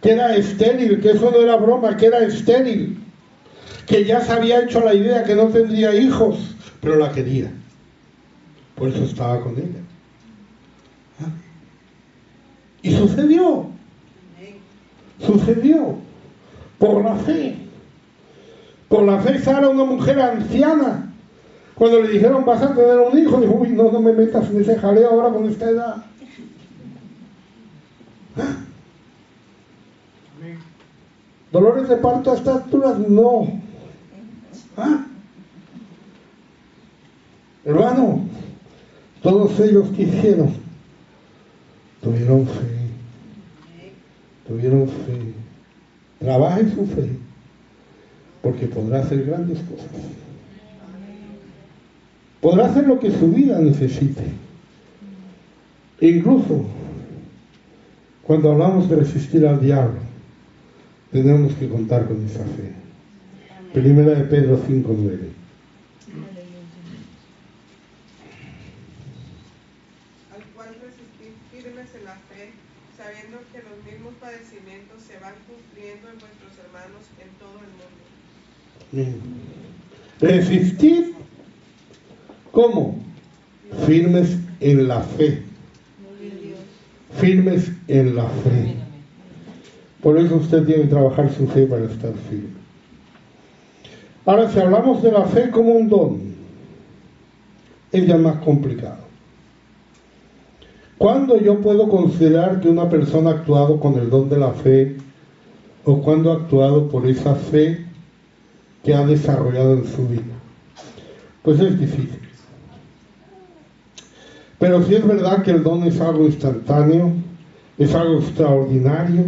que era estéril, que eso no era broma, que era estéril, que ya se había hecho la idea que no tendría hijos, pero la quería. Por eso estaba con ella. ¿Ah? Y sucedió. Sucedió. Por la fe. Por la fe Sara, una mujer anciana, cuando le dijeron vas a tener un hijo, dijo, uy, no me metas en ese jaleo ahora con esta edad. ¿Ah? ¿Dolores de parto a estas alturas? No. ¿Ah? Hermano, todos ellos que hicieron, tuvieron fe. Tuvieron fe. Trabaje su fe, porque podrá hacer grandes cosas. Podrá hacer lo que su vida necesite. Incluso cuando hablamos de resistir al diablo, tenemos que contar con esa fe. Primera de Pedro 5:9. Al cual resistid firmes en la fe, sabiendo que los mismos padecimientos se van cumpliendo en vuestros hermanos en todo el mundo. Resistid ¿Cómo? Firmes en la fe. Firmes en la fe. Por eso usted tiene que trabajar su fe para estar firme. Ahora, si hablamos de la fe como un don, es ya más complicado. ¿Cuándo yo puedo considerar que una persona ha actuado con el don de la fe o cuándo ha actuado por esa fe que ha desarrollado en su vida? Pues es difícil. Pero sí es verdad que el don es algo instantáneo, es algo extraordinario.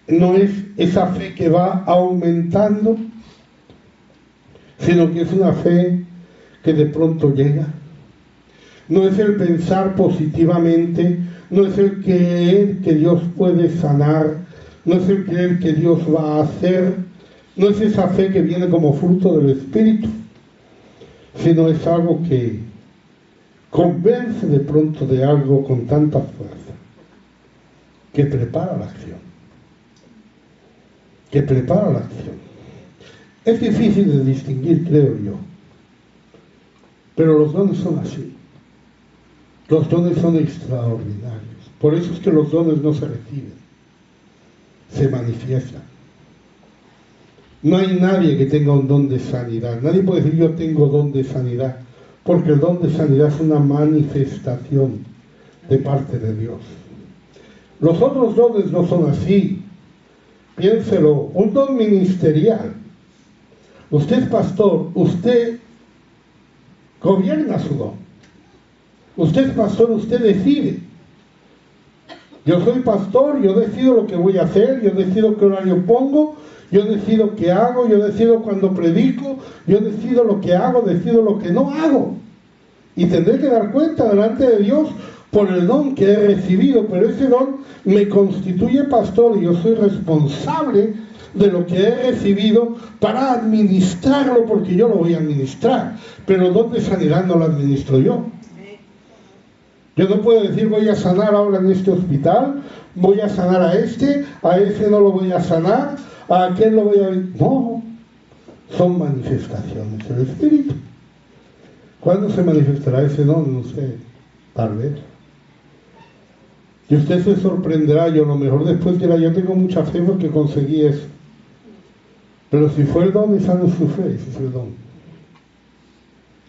No es esa fe que va aumentando, sino que es una fe que de pronto llega. No es el pensar positivamente, no es el creer que Dios puede sanar, no es el creer que Dios va a hacer, no es esa fe que viene como fruto del Espíritu, sino es algo que convence de pronto de algo con tanta fuerza que prepara la acción. Que prepara la acción. Es difícil de distinguir, creo yo, pero los dones son así. Los dones son extraordinarios. Por eso es que los dones no se reciben, se manifiestan. No hay nadie que tenga un don de sanidad. Nadie puede decir yo tengo don de sanidad, porque el don de sanidad es una manifestación de parte de Dios. Los otros dones no son así. Piénselo, un don ministerial. Usted es pastor, usted gobierna su don. Usted es pastor, usted decide. Yo soy pastor, yo decido lo que voy a hacer, yo decido qué horario pongo, yo decido qué hago, yo decido cuando predico, yo decido lo que hago, decido lo que no hago. Y tendré que dar cuenta delante de Dios por el don que he recibido, pero ese don me constituye pastor y yo soy responsable de lo que he recibido para administrarlo, porque yo lo voy a administrar, pero el don de sanidad no lo administro yo. Yo no puedo decir voy a sanar ahora en este hospital, voy a sanar a ese no lo voy a sanar, a aquel lo voy a... No, son manifestaciones del Espíritu. ¿Cuándo se manifestará ese don? No sé, tal vez. Y usted se sorprenderá, yo a lo mejor después dirá, yo tengo mucha fe porque conseguí eso. Pero si fue el don, esa no es su fe, ese es el don.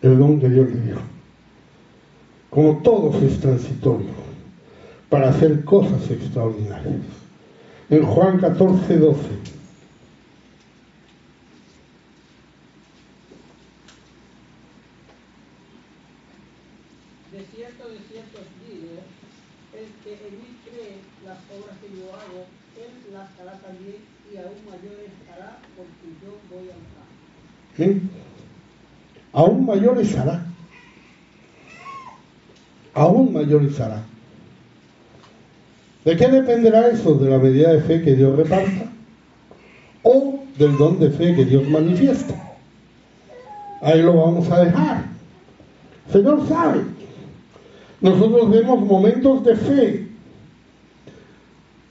El don que Dios le dio. Como todo es transitorio, para hacer cosas extraordinarias. En Juan 14, 12. De cierto os digo, el que en mí cree las obras que yo hago, él las hará también y aún mayores hará porque yo voy al Padre. ¿Sí? Aún mayores hará. Aún mayores hará. ¿De qué dependerá eso? De la medida de fe que Dios reparta o del don de fe que Dios manifiesta. Ahí lo vamos a dejar. El Señor sabe. Nosotros vemos momentos de fe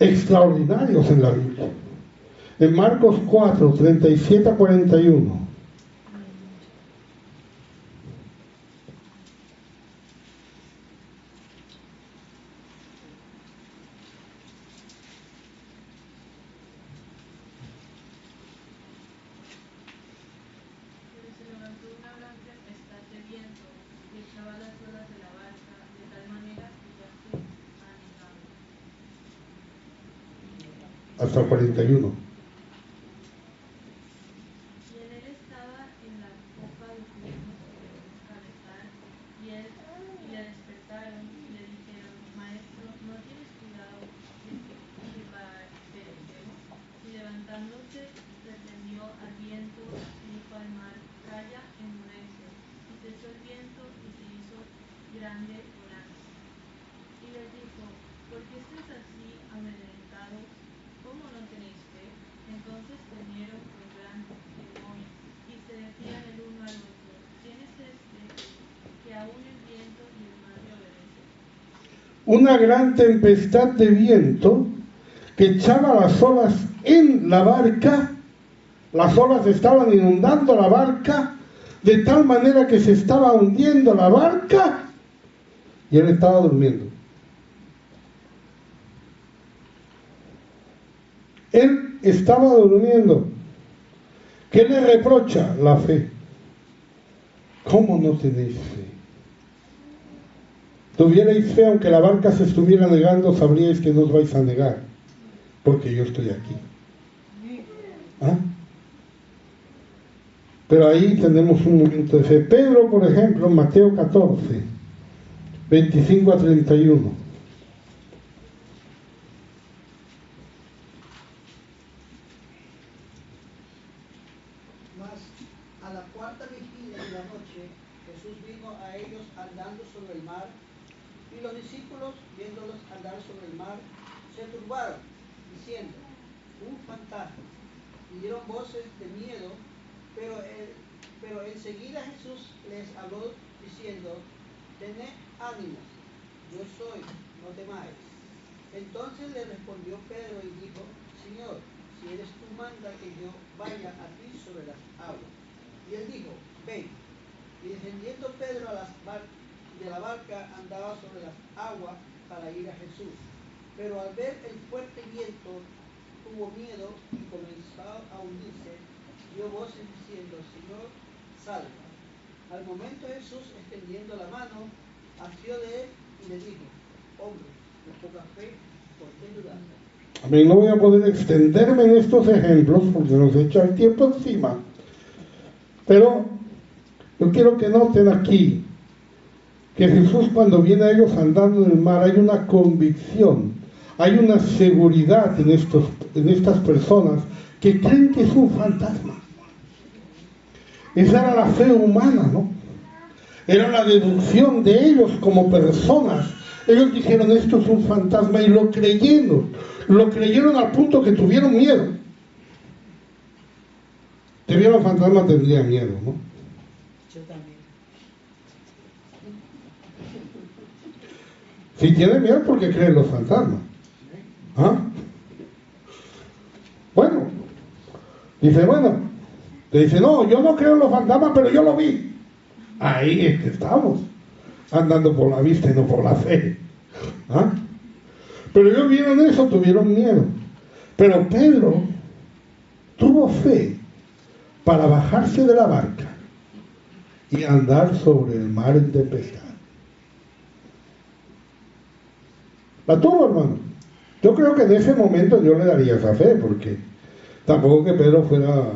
extraordinarios en la Biblia. En Marcos 4, 37 a 41. Hasta 41. Y en él estaba en la copa los mismos que debemos cabezar, y le despertaron y le dijeron, Maestro, ¿no tienes cuidado de que perecemos? Y levantándose, reprendió al viento y dijo al mar, calla, enmudece. Y cesó el viento y se hizo grande bonanza. Y les dijo, ¿por qué estáis así amedrentados? ¿Cómo no tenéis fe? Entonces temieron con gran temor y se decían el uno al otro, ¿quién es este que aún el viento y el mar le obedecen? Una gran tempestad de viento que echaba las olas en la barca, las olas estaban inundando la barca, de tal manera que se estaba hundiendo la barca y él estaba durmiendo. Él estaba durmiendo. ¿Qué le reprocha? La fe. ¿Cómo no tenéis fe? Tuvierais fe, aunque la barca se estuviera negando, sabríais que no os vais a negar, porque yo estoy aquí. ¿Ah? Pero ahí tenemos un momento de fe. Pedro, por ejemplo, en Mateo 14, 25 a 31. Mas a la cuarta vigilia de la noche, Jesús vino a ellos andando sobre el mar, y los discípulos, viéndolos andar sobre el mar, se turbaron, diciendo, un fantasma, y dieron voces de miedo, pero enseguida Jesús les habló diciendo, tened ánimo, yo soy, no temáis. Entonces le respondió Pedro y dijo, Señor, si eres tú, manda que yo vaya a ti sobre las aguas. Y él dijo, ven. Y descendiendo Pedro de la barca, andaba sobre las aguas para ir a Jesús. Pero al ver el fuerte viento, tuvo miedo y comenzó a hundirse. Dio voces diciendo, Señor, salva. Al momento Jesús, extendiendo la mano, asió de él y le dijo, hombre, de poca fe, ¿por qué dudaste? A mí no voy a poder extenderme en estos ejemplos porque nos echa el tiempo encima. Pero yo quiero que noten aquí que Jesús, cuando viene a ellos andando en el mar, hay una convicción, hay una seguridad en estas personas que creen que es un fantasma. Esa era la fe humana, ¿no? Era la deducción de ellos como personas. Ellos dijeron, esto es un fantasma, y lo creyeron al punto que tuvieron miedo. Si viera un fantasma tendría miedo, ¿no? Yo también. Si tiene miedo porque cree en los fantasmas. ¿Ah? Bueno, te dice, no, yo no creo en los fantasmas, pero yo lo vi. Ahí es que estamos, andando por la vista y no por la fe. ¿Ah? Pero ellos vieron eso, tuvieron miedo. Pero Pedro tuvo fe para bajarse de la barca y andar sobre el mar en tempestad. La tuvo, hermano. Yo creo que en ese momento yo le daría esa fe, porque tampoco que Pedro fuera...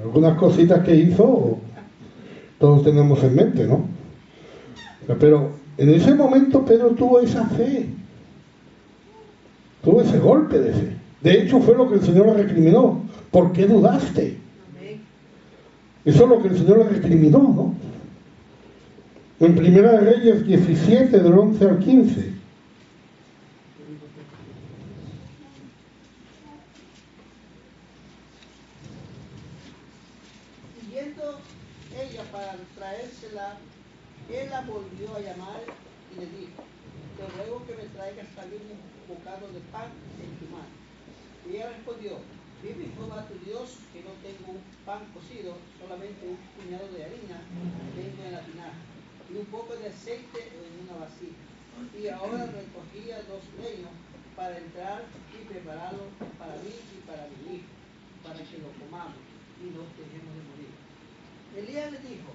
algunas cositas que hizo, todos tenemos en mente, ¿no? Pero en ese momento Pedro tuvo esa fe, tuvo ese golpe de fe. De hecho fue lo que el Señor le recriminó. ¿Por qué dudaste? Eso es lo que el Señor le recriminó, ¿no? En Primera de Reyes 17, del 11 al 15. Yendo ella para traérsela, él la volvió a llamar y le dijo, te ruego que me traigas también un bocado de pan en tu mano. Y ella respondió, vive Jehová tu Dios, que no tengo un pan cocido, solamente un puñado de harina tengo en la tinaja, y un poco de aceite en una vasija. Y ahora recogía 2 leños para entrar y prepararlo para mí y para mi hijo, para que lo comamos y nos dejemos de morir. Elías le dijo,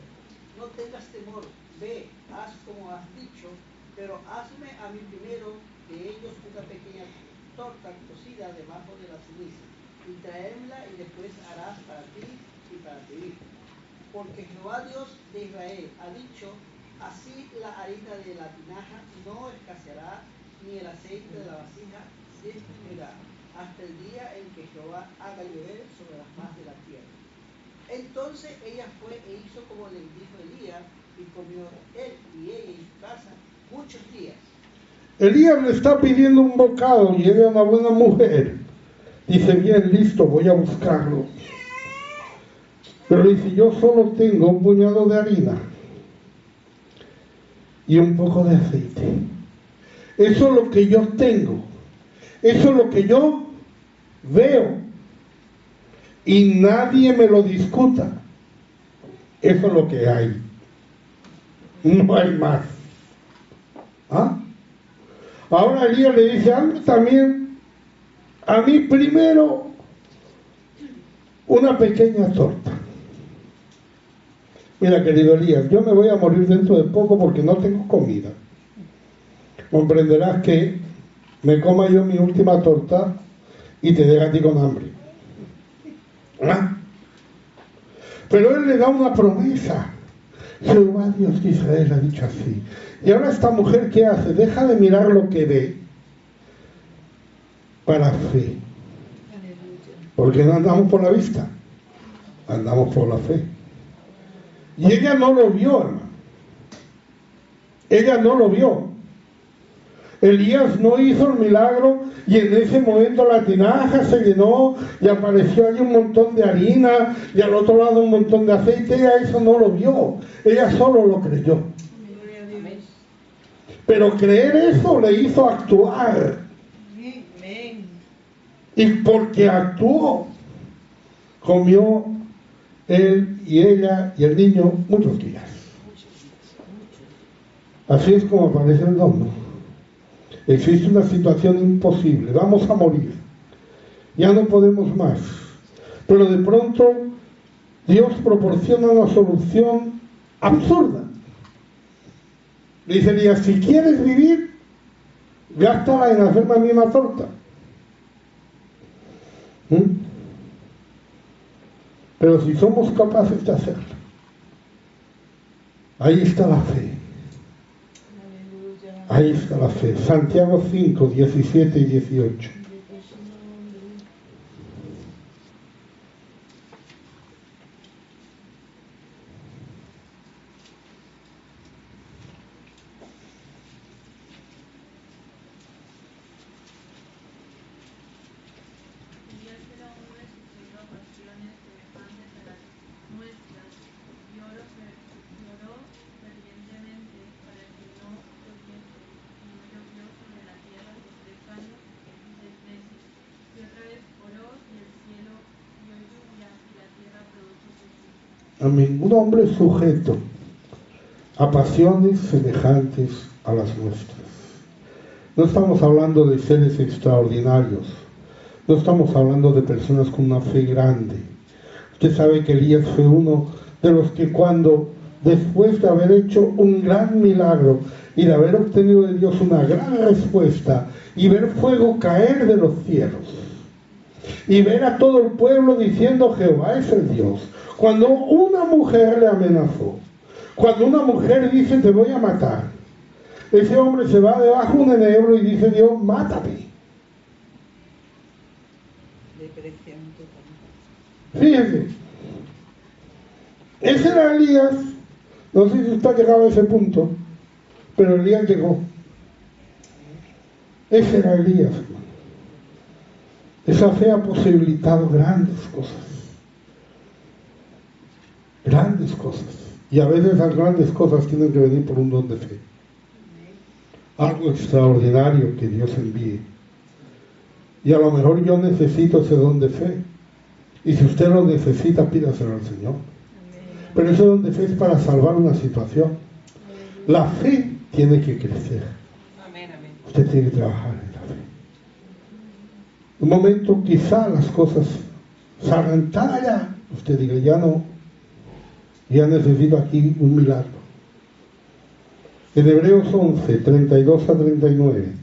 no tengas temor, ve, haz como has dicho, pero hazme a mí primero de ellos una pequeña torta cocida debajo de la ceniza, y traémela y después harás para ti y para tu hijo. Porque Jehová Dios de Israel ha dicho, así la harina de la tinaja no escaseará, ni el aceite de la vasija se exprimirá, hasta el día en que Jehová haga llover sobre la faz de la tierra. Entonces ella fue e hizo como le dijo Elías, y comió él y ella en su casa muchos días. Elías le está pidiendo un bocado y ella, una buena mujer, dice, bien, listo, voy a buscarlo. Pero dice, yo solo tengo un puñado de harina y un poco de aceite. Eso es lo que yo tengo. Eso es lo que yo veo. Y nadie me lo discuta. Eso es lo que hay. No hay más. ¿Ah? Ahora Elías le dice, a mí también, a mí primero, una pequeña torta. Mira, querido Elías, yo me voy a morir dentro de poco porque no tengo comida. Comprenderás que me coma yo mi última torta y te deja a ti con hambre. ¿Ah? Pero él le da una promesa. Jehová Dios de Israel ha dicho así. Y ahora esta mujer, ¿qué hace? Deja de mirar lo que ve para fe. Porque no andamos por la vista, andamos por la fe. Y ella no lo vio, hermano. Ella no lo vio. Elías no hizo el milagro y en ese momento la tinaja se llenó y apareció allí un montón de harina y al otro lado un montón de aceite. Ella eso no lo vio, ella solo lo creyó. Pero creer eso le hizo actuar. Y porque actuó, comió él y ella y el niño muchos días. Así es como aparece el don, ¿no? Existe una situación imposible, vamos a morir, ya no podemos más, pero de pronto Dios proporciona una solución absurda. Le dice Elías, si quieres vivir, gástala en hacerme a mí una torta. Pero si somos capaces de hacerlo, ahí está la fe. Ahí está la fe. Santiago 5, 17 y 18. Elías era hombre sujeto a pasiones semejantes a las nuestras, y oró fervientemente para que no lloviese, y no llovió sobre la tierra por 3 años y 6 meses. Y otra vez oró, y el cielo dio lluvia, y la tierra produjo su fruto. Amén. Un hombre sujeto a pasiones semejantes a las nuestras. No estamos hablando de seres extraordinarios. No estamos hablando de personas con una fe grande. Usted sabe que Elías fue uno de los que cuando, después de haber hecho un gran milagro y de haber obtenido de Dios una gran respuesta y ver fuego caer de los cielos y ver a todo el pueblo diciendo Jehová es el Dios, cuando una mujer le amenazó, cuando una mujer dice te voy a matar, ese hombre se va debajo de un enebro y dice Dios mátame. Fíjense, ese era Elías. No sé si usted ha llegado a ese punto, pero Elías llegó. Ese era Elías, hermano. Esa fe ha posibilitado grandes cosas. Grandes cosas. Y a veces las grandes cosas tienen que venir por un don de fe. Algo extraordinario que Dios envíe. Y a lo mejor yo necesito ese don de fe. Y si usted lo necesita, pídaselo al Señor. Pero ese don de fe es para salvar una situación. La fe tiene que crecer. Usted tiene que trabajar en la fe. Un momento quizá las cosas salgan tan allá. Usted diga, ya no. Ya necesito aquí un milagro. En Hebreos 11, 32 a 39.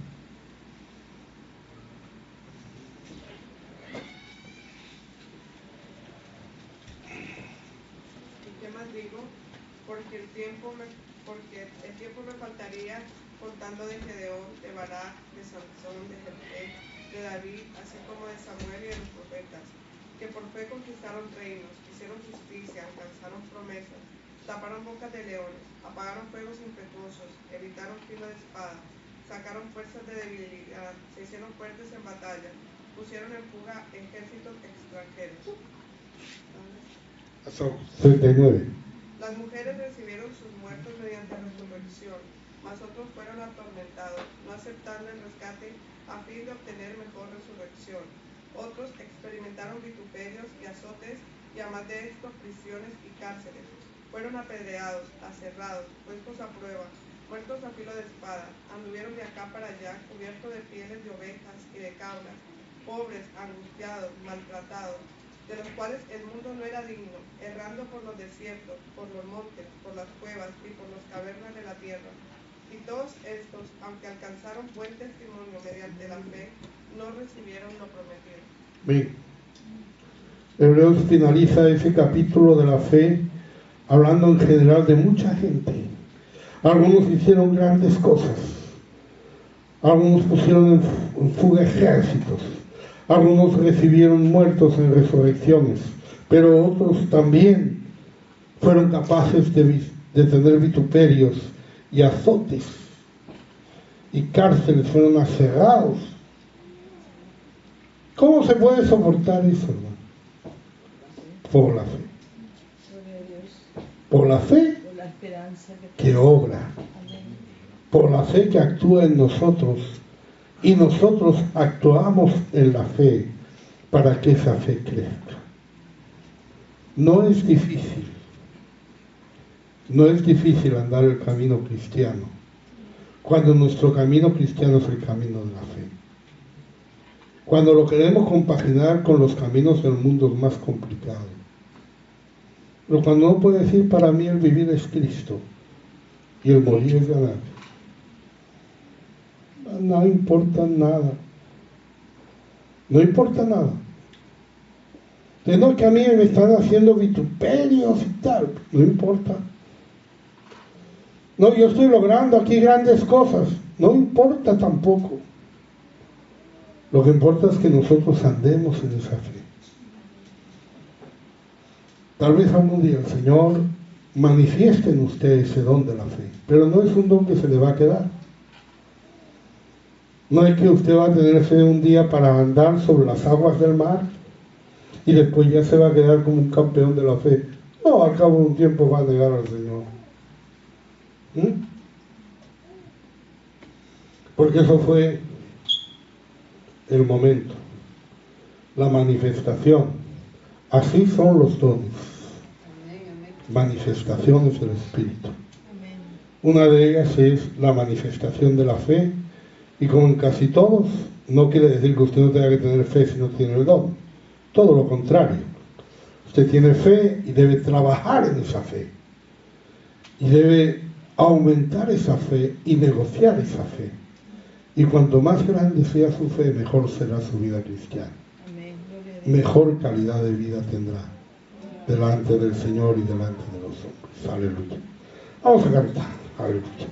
Porque el tiempo me faltaría contando de Gedeón, de Barak, de Sansón, de Jefté, de David, así como de Samuel y de los profetas, que por fe conquistaron reinos, hicieron justicia, alcanzaron promesas, taparon bocas de leones, apagaron fuegos impetuosos, evitaron filo de espada, sacaron fuerzas de debilidad, se hicieron fuertes en batalla, pusieron en fuga ejércitos extranjeros. 39. Las mujeres recibieron sus muertos mediante resurrección, mas otros fueron atormentados, no aceptando el rescate a fin de obtener mejor resurrección. Otros experimentaron vituperios y azotes, y además de esto, prisiones y cárceles. fueron apedreados, aserrados, puestos a prueba, muertos a filo de espada, anduvieron de acá para allá, cubiertos de pieles de ovejas y de cabras, pobres, angustiados, maltratados, de los cuales el mundo no era digno, errando por los desiertos, por los montes, por las cuevas y por las cavernas de la tierra. Y todos estos, aunque alcanzaron buen testimonio mediante la fe, no recibieron lo prometido. Bien. Hebreos finaliza ese capítulo de la fe hablando en general de mucha gente. Algunos hicieron grandes cosas, algunos pusieron en fuga ejércitos, algunos recibieron muertos en resurrecciones, pero otros también fueron capaces de tener vituperios y azotes y cárceles, fueron aserrados. ¿Cómo se puede soportar eso, hermano? Por la fe. Por la fe Por la esperanza que obra. Amén. Por la fe que actúa en nosotros. Y nosotros actuamos en la fe para que esa fe crezca. No es difícil. No es difícil andar el camino cristiano, cuando nuestro camino cristiano es el camino de la fe. Cuando lo queremos compaginar con los caminos del mundo es más complicado. Pero cuando uno puede decir, para mí el vivir es Cristo y el morir es ganar, no importa nada. No importa nada. De no, que a mí me están haciendo vituperios y tal, no importa. No, yo estoy logrando aquí grandes cosas, no importa tampoco. Lo que importa es que nosotros andemos en esa fe. Tal vez algún día el Señor manifieste en usted ese don de la fe, pero no es un don que se le va a quedar. No es que usted va a tener fe un día para andar sobre las aguas del mar y después ya se va a quedar como un campeón de la fe. No, al cabo de un tiempo va a negar al Señor. Porque eso fue el momento, la manifestación. Así son los dones, manifestaciones del Espíritu. Una de ellas es la manifestación de la fe, y como en casi todos, no quiere decir que usted no tenga que tener fe si no tiene el don. Todo lo contrario. Usted tiene fe y debe trabajar en esa fe. Y debe aumentar esa fe y negociar esa fe. Y cuanto más grande sea su fe, mejor será su vida cristiana. Mejor calidad de vida tendrá delante del Señor y delante de los hombres. Aleluya. Vamos a cantar. Aleluya.